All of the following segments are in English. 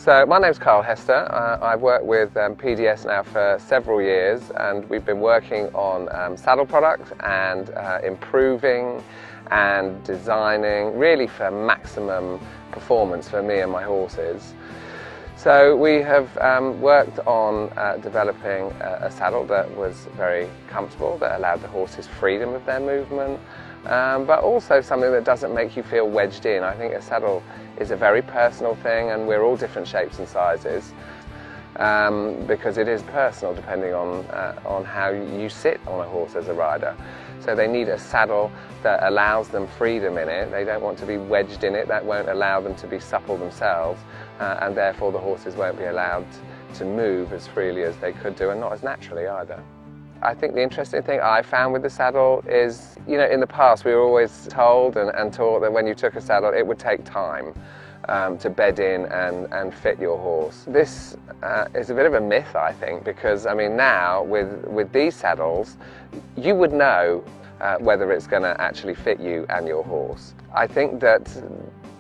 So my name's Hester. I've worked with PDS now for several years, and we've been working on saddle products and improving and designing really for maximum performance for me and my horses. So we have worked on developing a saddle that was very comfortable, that allowed the horses freedom of their movement, but also something that doesn't make you feel wedged in. I think a saddle is a very personal thing, and we're all different shapes and sizes because it is personal depending on how you sit on a horse as a rider. So they need a saddle that allows them freedom in it. They don't want to be wedged in it. That won't allow them to be supple themselves, and therefore the horses won't be allowed to move as freely as they could do, and not as naturally either. I think the interesting thing I found with the saddle is, you know, in the past we were always told and taught that when you took a saddle it would take time to bed in and fit your horse. This is a bit of a myth, I think, because I mean now with these saddles you would know whether it's going to actually fit you and your horse. I think that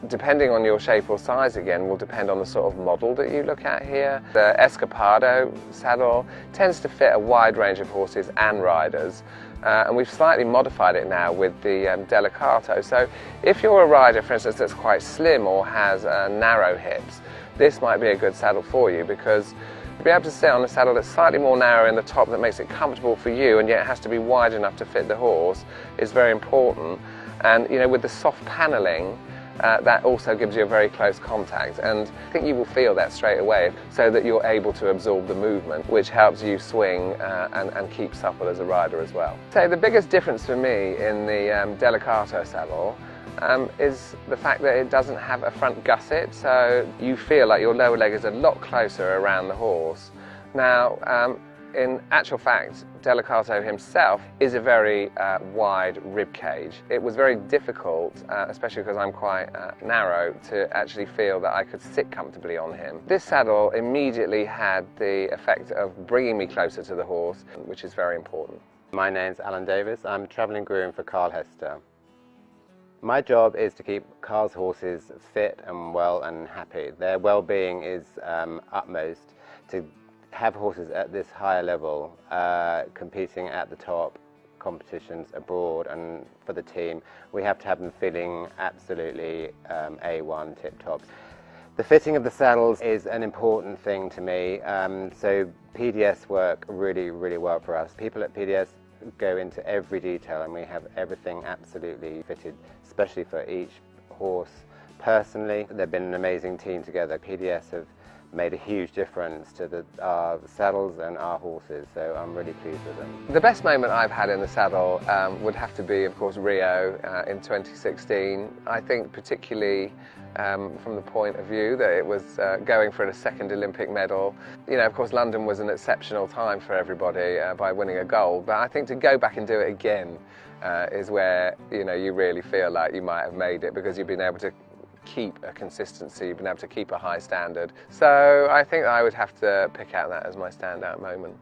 depending on your shape or size again will depend on the sort of model that you look at here. The Escapado saddle tends to fit a wide range of horses and riders, and we've slightly modified it now with the Delicato. So if you're a rider, for instance, that's quite slim or has narrow hips, this might be a good saddle for you, because to be able to sit on a saddle that's slightly more narrow in the top that makes it comfortable for you and yet has to be wide enough to fit the horse is very important. And you know, with the soft panelling, that also gives you a very close contact, and I think you will feel that straight away, so that you're able to absorb the movement, which helps you swing and keep supple as a rider as well. So the biggest difference for me in the Delicato saddle is the fact that it doesn't have a front gusset, so you feel like your lower leg is a lot closer around the horse. Now, in actual fact, Delicato himself is a very wide rib cage. It was very difficult, especially because I'm quite narrow, to actually feel that I could sit comfortably on him. This saddle immediately had the effect of bringing me closer to the horse, which is very important. My name's Alan Davis. I'm travelling groom for Carl Hester. My job is to keep Carl's horses fit and well and happy. Their well-being is utmost. To have horses at this higher level, competing at the top competitions abroad and for the team, we have to have them feeling absolutely A1 tip-top. The fitting of the saddles is an important thing to me, so PDS work really well for us. People at PDS go into every detail, and we have everything absolutely fitted, especially for each horse. Personally, they've been an amazing team together. PDS have made a huge difference to our saddles and our horses, so I'm really pleased with them. The best moment I've had in the saddle would have to be, of course, Rio in 2016. I think particularly from the point of view that it was going for a second Olympic medal. You know, of course, London was an exceptional time for everybody by winning a gold, but I think to go back and do it again is where, you know, you really feel like you might have made it, because you've been able to keep a consistency, you've been able to keep a high standard. So I think I would have to pick out that as my standout moment.